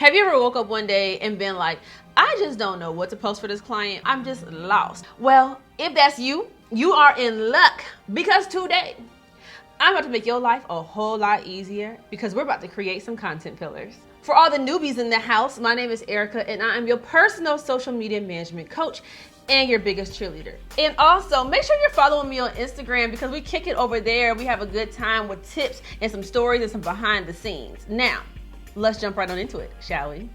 Have you ever woke up one day and been like, I just don't know what to post for this client. I'm just lost. Well, if that's you, you are in luck, because today I'm about to make your life a whole lot easier because we're about to create some content pillars. For all the newbies in the house, my name is Erica and I am your personal social media management coach and your biggest cheerleader. And also make sure you're following me on Instagram because we kick it over there. We have a good time with tips and some stories and some behind the scenes. Now, let's jump right on into it, shall we?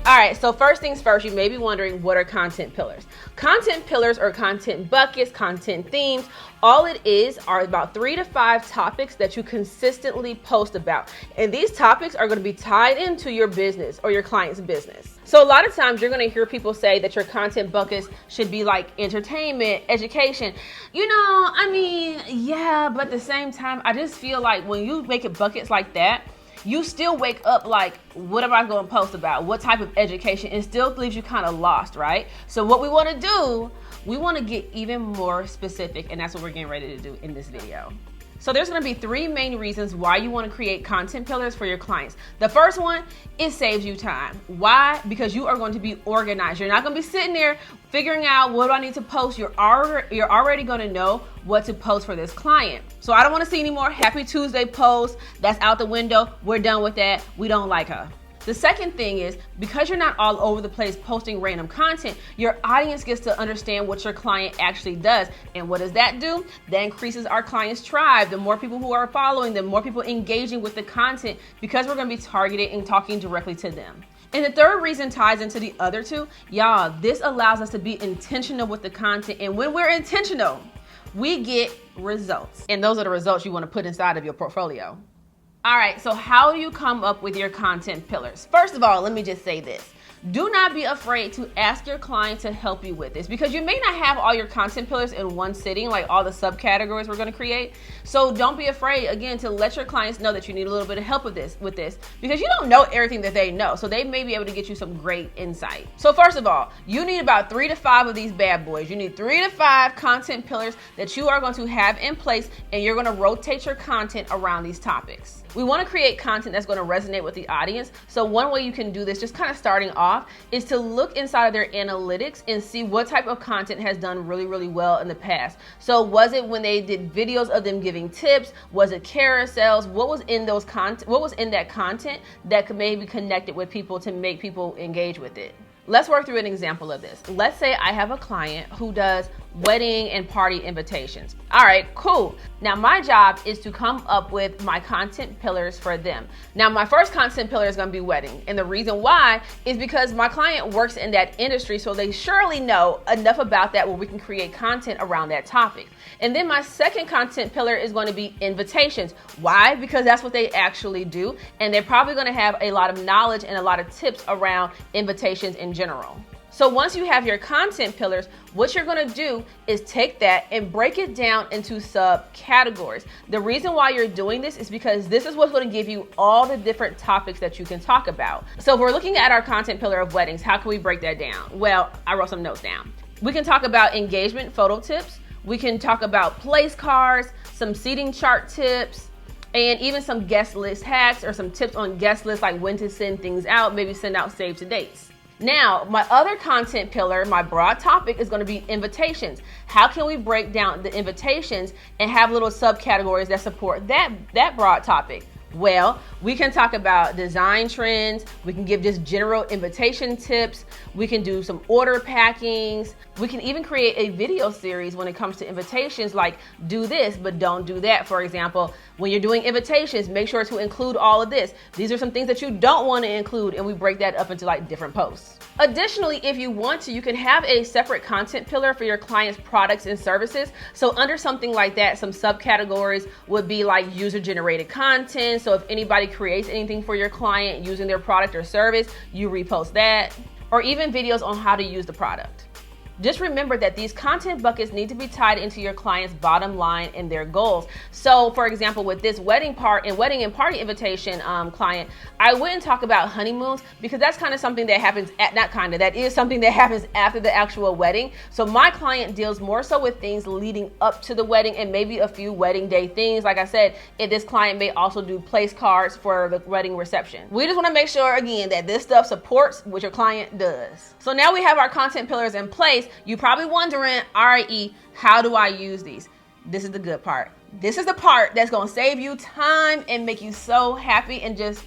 All right, so first things first, you may be wondering, what are content pillars? Content pillars are content buckets, content themes. All it is are about 3 to 5 topics that you consistently post about. And these topics are going to be tied into your business or your client's business. So a lot of times you're going to hear people say that your content buckets should be like entertainment, education. Yeah, but at the same time, I just feel like when you make it buckets like that, you still wake up like, what am I going to post about? What type of education? It still leaves you kind of lost, right? So what we want to do, we want to get even more specific, and that's what we're getting ready to do in this video. So there's going to be 3 main reasons why you want to create content pillars for your clients. The first one, it saves you time. Why? Because you are going to be organized. You're not going to be sitting there figuring out what do I need to post. You're already going to know what to post for this client. So I don't want to see any more Happy Tuesday posts. That's out the window. We're done with that. We don't like her. The second thing is, because you're not all over the place posting random content, your audience gets to understand what your client actually does. And what does that do? That increases our client's tribe. The more people who are following them, more people engaging with the content, because we're going to be targeted and talking directly to them. And the third reason ties into the other 2. Y'all, this allows us to be intentional with the content. And when we're intentional, we get results. And those are the results you want to put inside of your portfolio. All right, so how do you come up with your content pillars? First of all, let me just say this. Do not be afraid to ask your client to help you with this, because you may not have all your content pillars in one sitting, like all the subcategories we're going to create. So don't be afraid, again, to let your clients know that you need a little bit of help with this, because you don't know everything that they know. So they may be able to get you some great insight. So first of all, you need about 3 to 5 of these bad boys. You need 3 to 5 content pillars that you are going to have in place, and you're going to rotate your content around these topics. We want to create content that's going to resonate with the audience. So one way you can do this, just kind of starting off, is to look inside of their analytics and see what type of content has done really, really well in the past. So was it when they did videos of them giving tips? Was it carousels? What was in those content? What was in that content that could maybe connect it with people to make people engage with it? Let's work through an example of this. Let's say I have a client who does wedding and party invitations. All right, cool. Now my job is to come up with my content pillars for them. Now my first content pillar is going to be wedding. And the reason why is because my client works in that industry, so they surely know enough about that where we can create content around that topic. And then my second content pillar is going to be invitations. Why? Because that's what they actually do. And they're probably going to have a lot of knowledge and a lot of tips around invitations in general. So once you have your content pillars, what you're going to do is take that and break it down into subcategories. The reason why you're doing this is because this is what's going to give you all the different topics that you can talk about. So if we're looking at our content pillar of weddings, how can we break that down? Well, I wrote some notes down. We can talk about engagement photo tips. We can talk about place cards, some seating chart tips, and even some guest list hacks or some tips on guest lists, like when to send things out, maybe send out save to dates. Now, my other content pillar, my broad topic, is going to be invitations. How can we break down the invitations and have little subcategories that support that broad topic? Well, we can talk about design trends. We can give just general invitation tips. We can do some order packings. We can even create a video series when it comes to invitations, like do this, but don't do that. For example, when you're doing invitations, make sure to include all of this. These are some things that you don't want to include, and we break that up into like different posts. Additionally, if you want to, you can have a separate content pillar for your clients' products and services. So under something like that, some subcategories would be like user-generated content. So if anybody creates anything for your client using their product or service, you repost that, or even videos on how to use the product. just remember that these content buckets need to be tied into your client's bottom line and their goals. So for example, with this wedding and party invitation client, I wouldn't talk about honeymoons because that's kind of something that happens that is something that happens after the actual wedding. So my client deals more so with things leading up to the wedding and maybe a few wedding day things. Like I said, this client may also do place cards for the wedding reception. We just want to make sure again that this stuff supports what your client does. So now we have our content pillars in place. You're probably wondering, all right, E, how do I use these? This is the good part. This is the part that's going to save you time and make you so happy and just,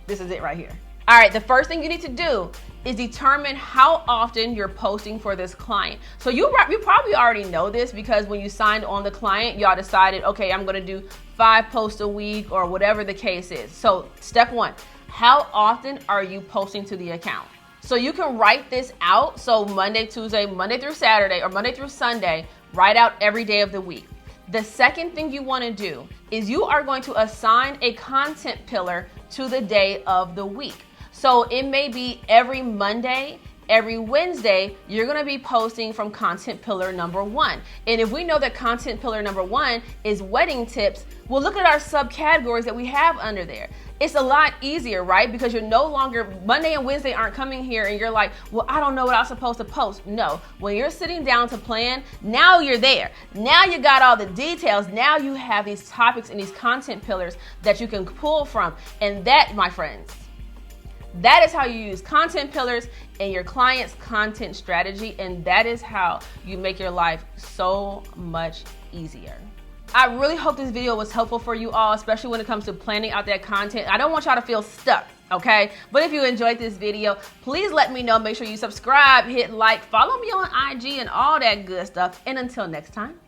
this is it right here. All right, the first thing you need to do is determine how often you're posting for this client. So you probably already know this because when you signed on the client, y'all decided, okay, I'm gonna do 5 posts a week or whatever the case is. So step 1, how often are you posting to the account? So you can write this out. So Monday, Tuesday, Monday through Saturday, or Monday through Sunday, write out every day of the week. The second thing you wanna do is you are going to assign a content pillar to the day of the week. So it may be every Monday, every Wednesday, you're gonna be posting from content pillar number 1. And if we know that content pillar number 1 is wedding tips, well, look at our subcategories that we have under there. It's a lot easier, right? Because you're no longer, Monday and Wednesday aren't coming here and you're like, well, I don't know what I'm supposed to post. No, when you're sitting down to plan, now you're there. Now you got all the details. Now you have these topics and these content pillars that you can pull from. And that, my friends, that is how you use content pillars in your client's content strategy, and that is how you make your life so much easier. I really hope this video was helpful for you all, especially when it comes to planning out that content. I don't want y'all to feel stuck, okay? But if you enjoyed this video, please let me know. Make sure you subscribe, hit like, follow me on IG and all that good stuff. And until next time.